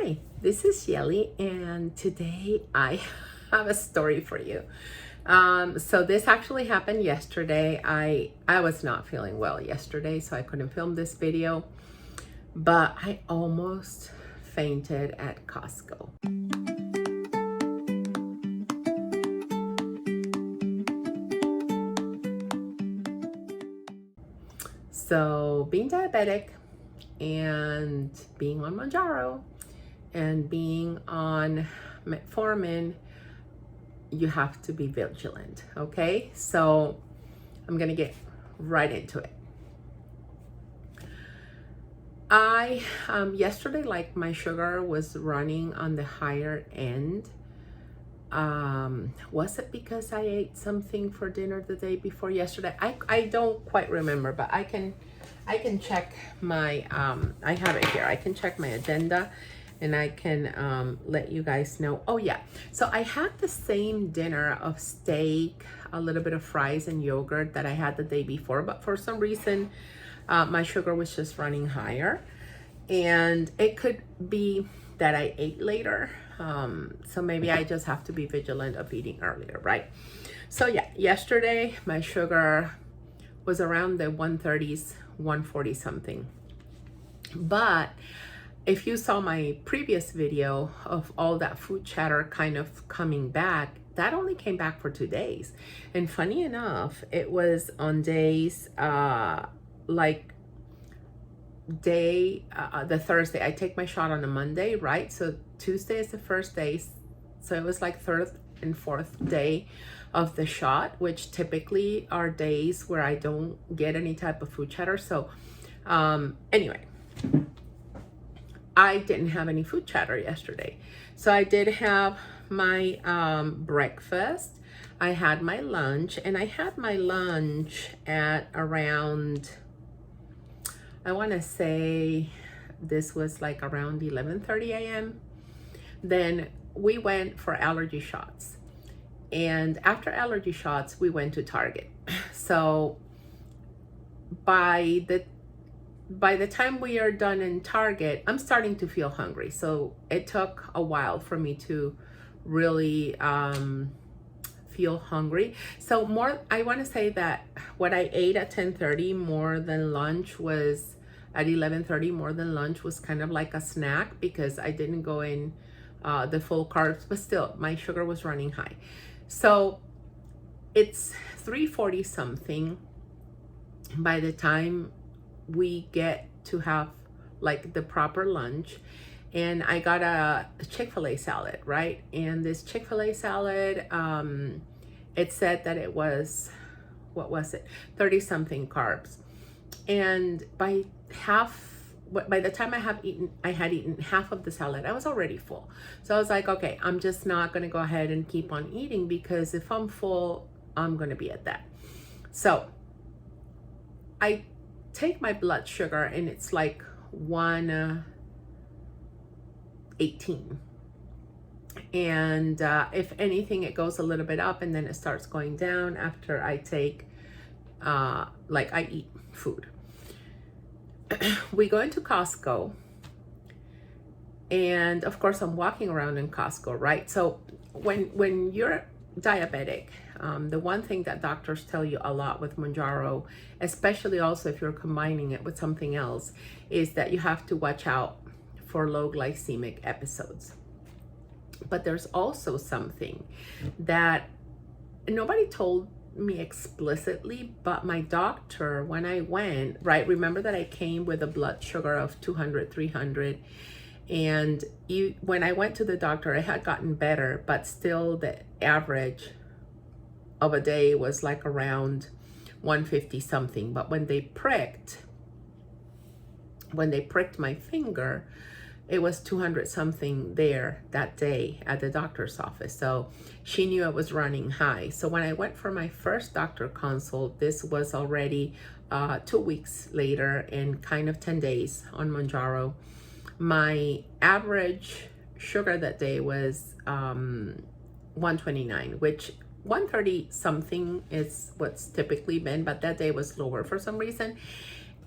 Hi, this is Yeli, and today I have a story for you. So this actually happened yesterday. I was not feeling well yesterday, so I couldn't film this video, but I almost fainted at Costco. So being diabetic and being on Mounjaro and being on Metformin, you have to be vigilant, okay? So I'm gonna get right into it. I yesterday, like, my sugar was running on the higher end. Was it because I ate something for dinner the day before yesterday? I don't quite remember, but I can check my I have it here. I can check my agenda and I can let you guys know. Oh yeah, so I had the same dinner of steak, a little bit of fries and yogurt that I had the day before, but for some reason my sugar was just running higher, and it could be that I ate later. So maybe I just have to be vigilant of eating earlier, right? So yeah, yesterday my sugar was around the 130s, 140 something. But if you saw my previous video of all that food chatter kind of coming back, that only came back for 2 days. And funny enough, it was on days the Thursday. I take my shot on a Monday, right? So Tuesday is the first day, so it was like third and fourth day of the shot, which typically are days where I don't get any type of food chatter. So anyway, I didn't have any food chatter yesterday. So I did have my breakfast, I had my lunch, and I had my lunch at around, I want to say this was like around 11:30 a.m. Then we went for allergy shots. And after allergy shots, we went to Target. So by the time we are done in Target, I'm starting to feel hungry. So it took a while for me to really feel hungry. So I want to say that what I ate at 10:30 more than lunch was at 11:30 more than lunch was kind of like a snack, because I didn't go in the full carbs, but still my sugar was running high. So it's 3:40 something by the time we get to have like the proper lunch. And I got a Chick-fil-A salad, right? And this Chick-fil-A salad, it said that it was, what was it? 30 something carbs. And by the time I had eaten half of the salad, I was already full. So I was like, okay, I'm just not going to go ahead and keep on eating, because if I'm full, I'm going to be at that. So I take my blood sugar and it's like 118. And if anything, it goes a little bit up and then it starts going down after I take, I eat food. We go into Costco, and of course I'm walking around in Costco, right? So when you're diabetic, the one thing that doctors tell you a lot with Mounjaro, especially also if you're combining it with something else, is that you have to watch out for low glycemic episodes. But there's also something that nobody told me explicitly, but my doctor, when I went, right, remember that I came with a blood sugar of 200, 300, and when I went to the doctor, it had gotten better, but still the average of a day was like around 150 something. But when they pricked my finger, it was 200 something there that day at the doctor's office. So she knew I was running high. So when I went for my first doctor consult, this was already 2 weeks later and kind of 10 days on Mounjaro. My average sugar that day was 129, which 130 something is what's typically been, but that day was lower for some reason.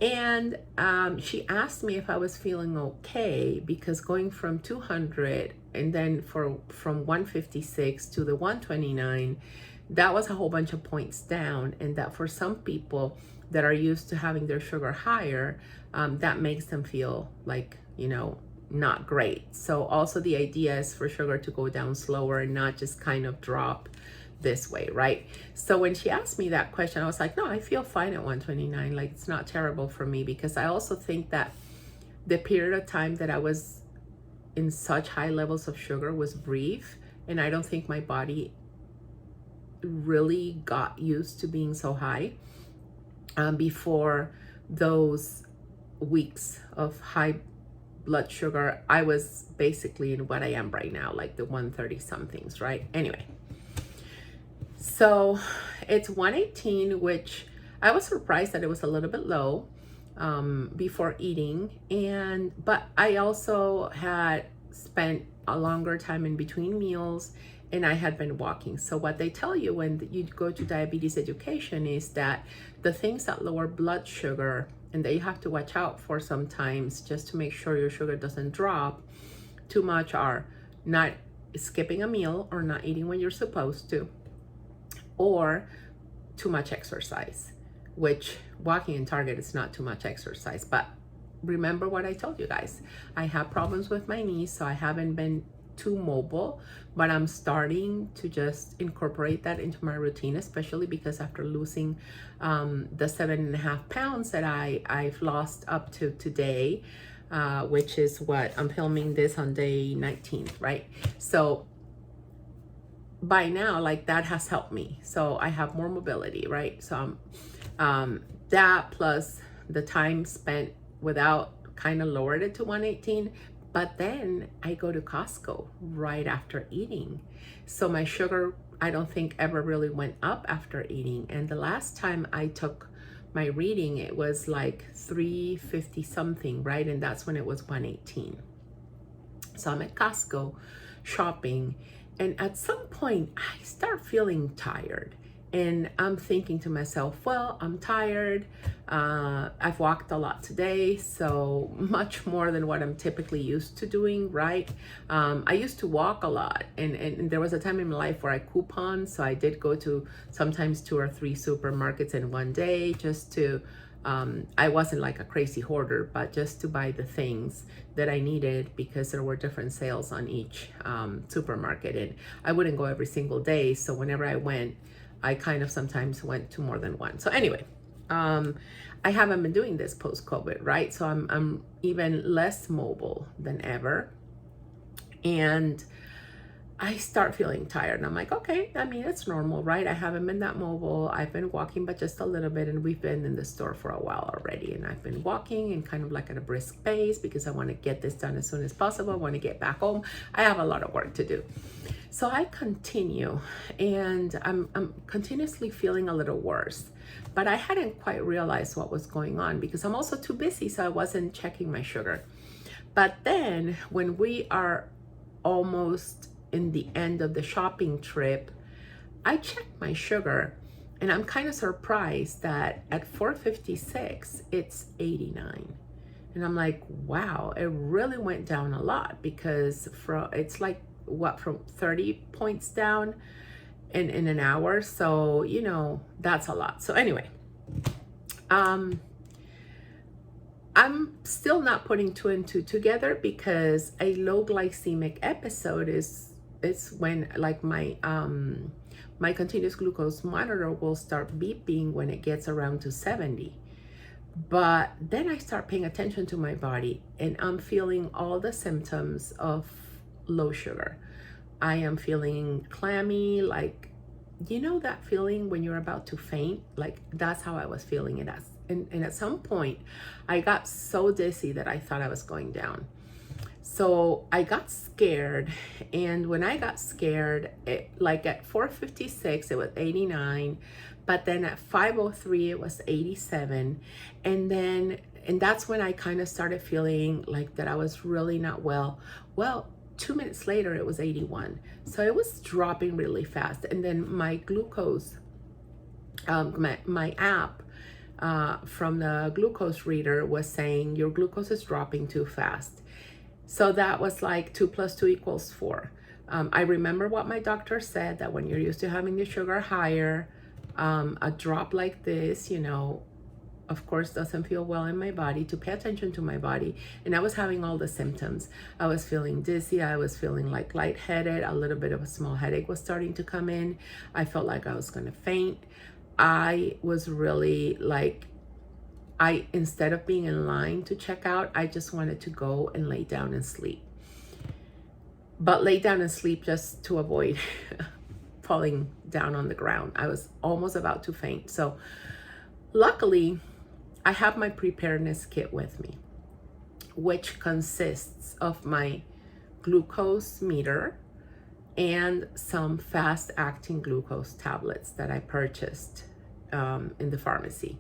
And she asked me if I was feeling okay, because going from 200 and then from 156 to the 129, that was a whole bunch of points down. And that for some people that are used to having their sugar higher, that makes them feel like, not great. So also the idea is for sugar to go down slower and not just kind of drop this way, right? So when she asked me that question, I was like, no, I feel fine at 129. Like, it's not terrible for me, because I also think that the period of time that I was in such high levels of sugar was brief, and I don't think my body really got used to being so high before those weeks of high blood sugar. I was basically in what I am right now, like the 130 somethings, right? Anyway, so it's 118, which I was surprised that it was a little bit low before eating. But I also had spent a longer time in between meals, and I had been walking. So what they tell you when you go to diabetes education is that the things that lower blood sugar and that you have to watch out for sometimes just to make sure your sugar doesn't drop too much are not skipping a meal or not eating when you're supposed to, or too much exercise, which walking in Target is not too much exercise. But remember what I told you guys, I have problems with my knees, so I haven't been too mobile, but I'm starting to just incorporate that into my routine, especially because after losing the 7.5 pounds that I've lost up to today, which is what I'm filming this on day 19th, right? So by now, like, that has helped me. So I have more mobility, right? So that plus the time spent without kind of lowered it to 118. But then I go to Costco right after eating. So my sugar, I don't think ever really went up after eating. And the last time I took my reading, it was like 350 something, right? And that's when it was 118. So I'm at Costco shopping, and at some point I start feeling tired. And I'm thinking to myself, well, I'm tired. I've walked a lot today, so much more than what I'm typically used to doing, right? I used to walk a lot, and there was a time in my life where I couponed, so I did go to sometimes 2 or 3 supermarkets in one day just to, I wasn't like a crazy hoarder, but just to buy the things that I needed, because there were different sales on each supermarket, and I wouldn't go every single day. So whenever I went, I kind of sometimes went to more than one. So anyway, I haven't been doing this post-COVID, right? So I'm even less mobile than ever. And I start feeling tired, and I'm like, okay, I mean, it's normal, right? I haven't been that mobile. I've been walking, but just a little bit, and we've been in the store for a while already. And I've been walking and kind of like at a brisk pace because I want to get this done as soon as possible. I want to get back home. I have a lot of work to do. So I continue, and I'm continuously feeling a little worse, but I hadn't quite realized what was going on because I'm also too busy, so I wasn't checking my sugar. But then when we are almost in the end of the shopping trip, I checked my sugar, and I'm kind of surprised that at 456, it's 89. And I'm like, wow, it really went down a lot, because it's like, what, from 30 points down in an hour. So, that's a lot. So anyway, I'm still not putting 2 and 2 together, because a low glycemic episode is when, like, my continuous glucose monitor will start beeping when it gets around to 70. But then I start paying attention to my body, and I'm feeling all the symptoms of low sugar. I am feeling clammy, like, that feeling when you're about to faint? Like, that's how I was feeling it. And at some point, I got so dizzy that I thought I was going down. So I got scared, and when I got scared, like at 456, it was 89, but then at 503, it was 87, and that's when I kind of started feeling like that I was really not well. Well, 2 minutes later, it was 81. So it was dropping really fast. And then my glucose, my app from the glucose reader was saying your glucose is dropping too fast. So that was like 2 + 2 = 4. I remember what my doctor said, that when you're used to having the sugar higher, a drop like this, you know, of course doesn't feel well in my body, to pay attention to my body. And I was having all the symptoms. I was feeling dizzy. I was feeling like lightheaded. A little bit of a small headache was starting to come in. I felt like I was going to faint. I was really like, instead of being in line to check out, I just wanted to go and lay down and sleep. But lay down and sleep just to avoid falling down on the ground. I was almost about to faint. So luckily, I have my preparedness kit with me, which consists of my glucose meter and some fast-acting glucose tablets that I purchased in the pharmacy.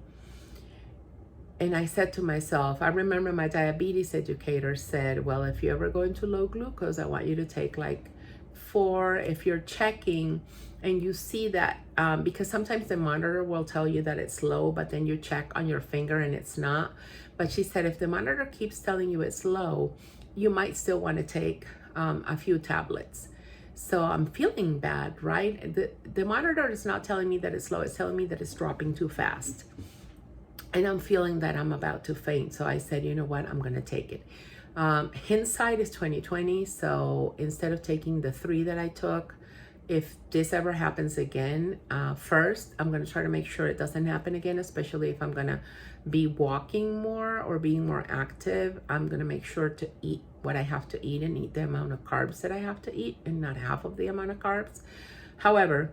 And I said to myself, I remember my diabetes educator said, well, if you ever go into low glucose, I want you to take like 4. If you're checking and you see that, because sometimes the monitor will tell you that it's low, but then you check on your finger and it's not. But she said, if the monitor keeps telling you it's low, you might still want to take a few tablets. So I'm feeling bad, right? The monitor is not telling me that it's low. It's telling me that it's dropping too fast. And I'm feeling that I'm about to faint. So I said, you know what, I'm going to take it. Hindsight is 2020. So instead of taking the 3 that I took, if this ever happens again, first, I'm going to try to make sure it doesn't happen again, especially if I'm going to be walking more or being more active. I'm going to make sure to eat what I have to eat and eat the amount of carbs that I have to eat and not half of the amount of carbs. However,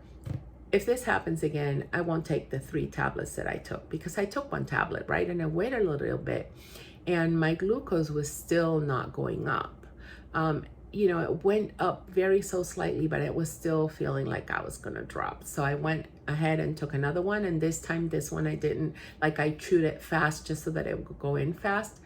if this happens again, I won't take the 3 tablets that I took, because I took 1 tablet, right? And I waited a little bit and my glucose was still not going up. You know, it went up very so slightly, but it was still feeling like I was going to drop. So I went ahead and took another one. And this time, this one I didn't, like I chewed it fast just so that it would go in fast.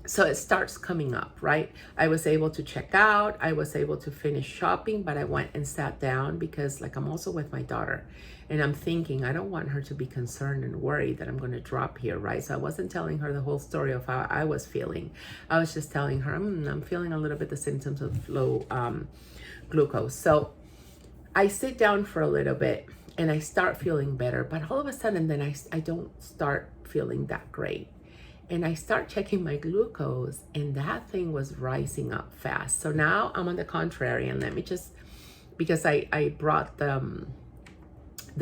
So it starts coming up, right? I was able to check out. I was able to finish shopping, but I went and sat down because like I'm also with my daughter. And I'm thinking, I don't want her to be concerned and worried that I'm going to drop here, right? So I wasn't telling her the whole story of how I was feeling. I was just telling her, I'm feeling a little bit the symptoms of low glucose. So I sit down for a little bit and I start feeling better. But all of a sudden, then I don't start feeling that great. And I start checking my glucose and that thing was rising up fast. So now I'm on the contrary, and let me just, because I brought the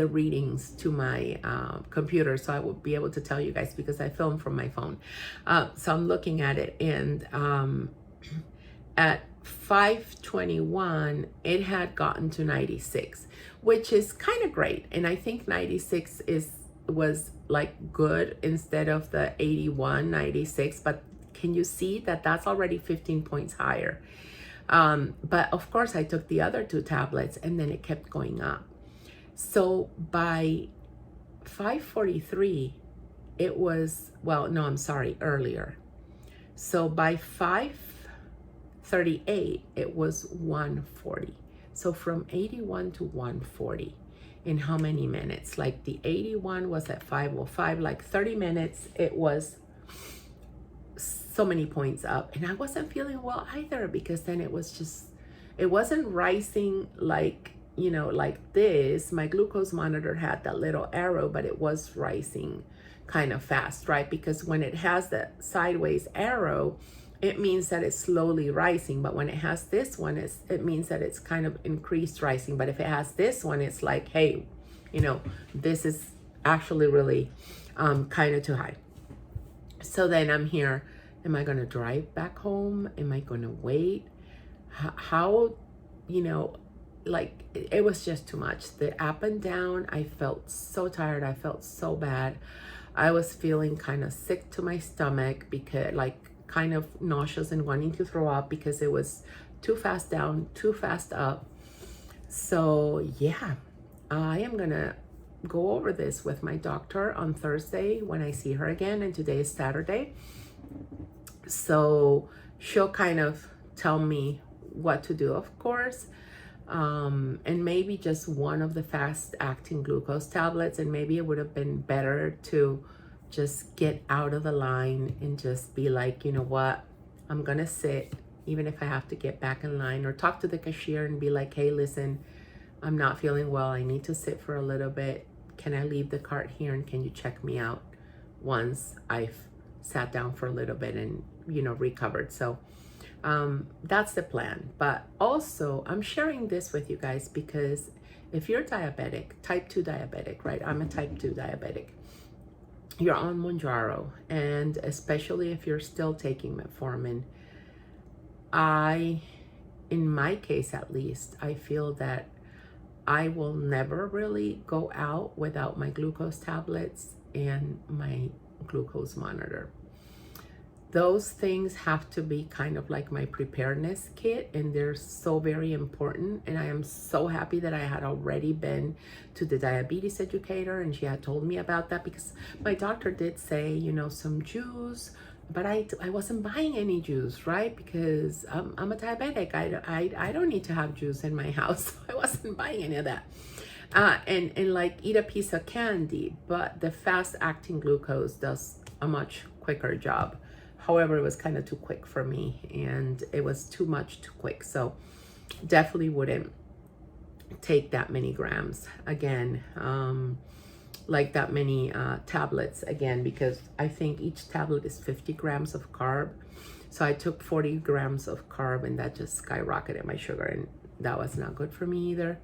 readings to my computer so I would be able to tell you guys, because I filmed from my phone. So I'm looking at it, and at 5:21 it had gotten to 96, which is kind of great. And I think 96 was like good instead of the 81, 96. But can you see that that's already 15 points higher? But of course I took the other 2 tablets and then it kept going up. So by 5:43 it was, well, no, I'm sorry, earlier. So by 5:38 it was 140. So from 81 to 140 in how many minutes? Like the 81 was at 5:05, like 30 minutes, it was so many points up. And I wasn't feeling well either, because then it was just, it wasn't rising like, you know, like this. My glucose monitor had that little arrow, but it was rising kind of fast, right? Because when it has the sideways arrow, it means that it's slowly rising. But when it has this one, it means that it's kind of increased rising. But if it has this one, it's like, hey, you know, this is actually really kind of too high. So then I'm here. Am I going to drive back home? Am I going to wait? How, you know, like it was just too much. The up and down, I felt so tired. I felt so bad. I was feeling kind of sick to my stomach, because like kind of nauseous and wanting to throw up, because it was too fast down, too fast up. So yeah, I am gonna go over this with my doctor on Thursday when I see her again, and today is Saturday. So she'll kind of tell me what to do, of course. and maybe just one of the fast-acting glucose tablets, and maybe it would have been better to just get out of the line and just be like, you know what, I'm gonna sit, even if I have to get back in line, or talk to the cashier and be like, hey, listen, I'm not feeling well, I need to sit for a little bit. Can I leave the cart here and can you check me out once I've sat down for a little bit and, you know, recovered? So that's the plan. But also I'm sharing this with you guys because if you're diabetic, type 2 diabetic, right? I'm a type 2 diabetic. You're on Mounjaro, and especially if you're still taking metformin, in my case at least, I feel that I will never really go out without my glucose tablets and my glucose monitor. Those things have to be kind of like my preparedness kit, and they're so very important. And I am so happy that I had already been to the diabetes educator and she had told me about that, because my doctor did say, you know, some juice, but I wasn't buying any juice, right? Because I'm a diabetic. I don't need to have juice in my house. So I wasn't buying any of that. And like eat a piece of candy, but the fast acting glucose does a much quicker job. However, it was kind of too quick for me, and it was too much too quick. So definitely wouldn't take that many grams again, like that many tablets again, because I think each tablet is 50 grams of carb. So I took 40 grams of carb, and that just skyrocketed my sugar, and that was not good for me either.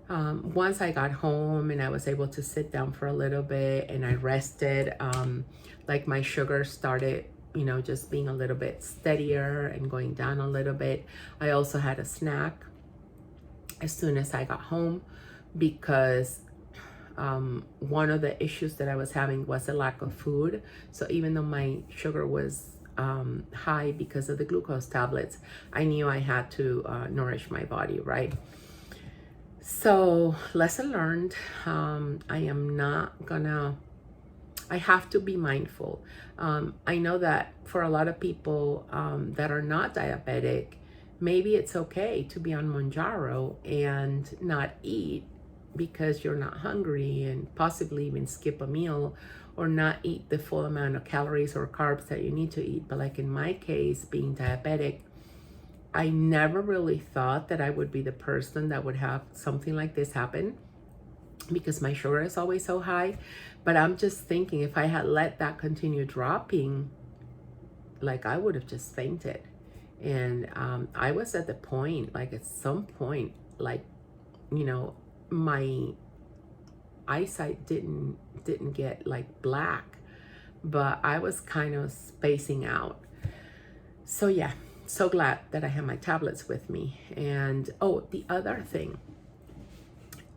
Once I got home and I was able to sit down for a little bit and I rested, like my sugar started, you know, just being a little bit steadier and going down a little bit. I also had a snack as soon as I got home, because one of the issues that I was having was a lack of food. So even though my sugar was high because of the glucose tablets, I knew I had to nourish my body, right? So lesson learned. I have to be mindful. I know that for a lot of people that are not diabetic, maybe it's okay to be on Mounjaro and not eat because you're not hungry, and possibly even skip a meal or not eat the full amount of calories or carbs that you need to eat. But like in my case, being diabetic, I never really thought that I would be the person that would have something like this happen, because my sugar is always so high. But I'm just thinking, if I had let that continue dropping, like I would have just fainted. And I was at the point, like at some point, like, you know, my eyesight didn't get like black, but I was kind of spacing out. So yeah, so glad that I have my tablets with me. And oh, the other thing,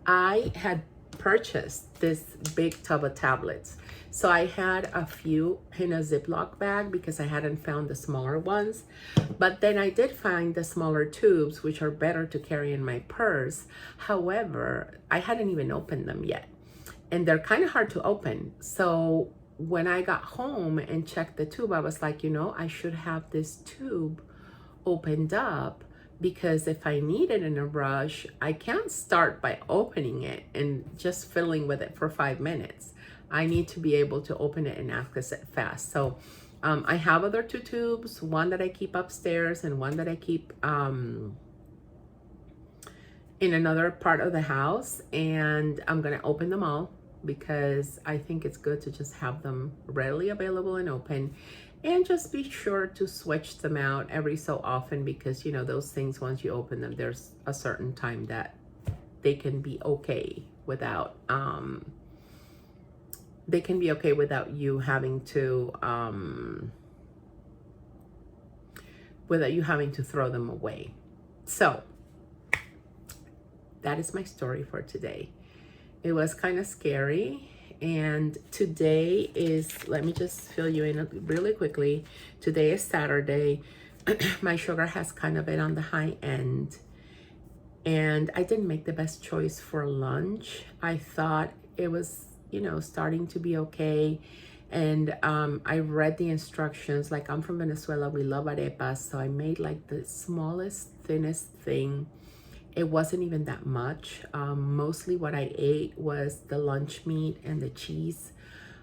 I had purchased this big tub of tablets. So I had a few in a Ziploc bag because I hadn't found the smaller ones. But then I did find the smaller tubes, which are better to carry in my purse. However, I hadn't even opened them yet, and they're kind of hard to open. So when I got home and checked the tube, I was like, you know, I should have this tube opened up, because if I need it in a rush, I can't start by opening it and just fiddling with it for 5 minutes. I need to be able to open it and access it fast. So I have other 2 tubes, one that I keep upstairs and one that I keep in another part of the house. And I'm gonna open them all, because I think it's good to just have them readily available and open. And just be sure to switch them out every so often, because, you know, those things, once you open them, there's a certain time that they can be okay without, you having to, throw them away. So that is my story for today. It was kind of scary. And today is, let me just fill you in really quickly. Today is Saturday. My sugar has kind of been on the high end, and I didn't make the best choice for lunch. I thought it was, you know, starting to be okay. And I read the instructions. Like, I'm from Venezuela, we love arepas, so I made like the smallest, thinnest thing. It wasn't even that much. Mostly what I ate was the lunch meat and the cheese,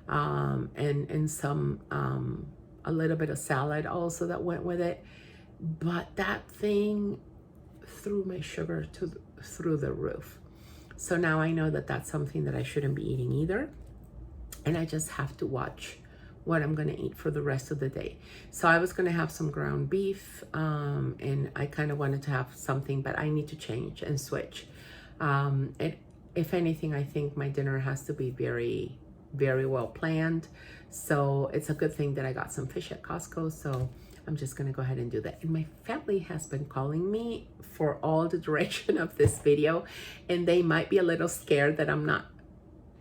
and some a little bit of salad also that went with it. But that thing threw my sugar through the roof. So now I know that that's something that I shouldn't be eating either. And I just have to watch what I'm gonna eat for the rest of the day. So I was gonna have some ground beef, and I kind of wanted to have something, but I need to change and switch. If anything, I think my dinner has to be very, very well planned. So it's a good thing that I got some fish at Costco. So I'm just gonna go ahead and do that. And my family has been calling me for all the duration of this video, and they might be a little scared that I'm not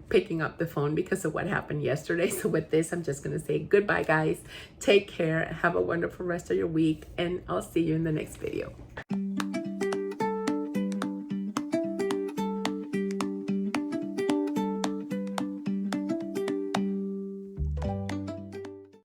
picking up the phone because of what happened yesterday. So with this, I'm just gonna say goodbye, guys. Take care, have a wonderful rest of your week, and I'll see you in the next video.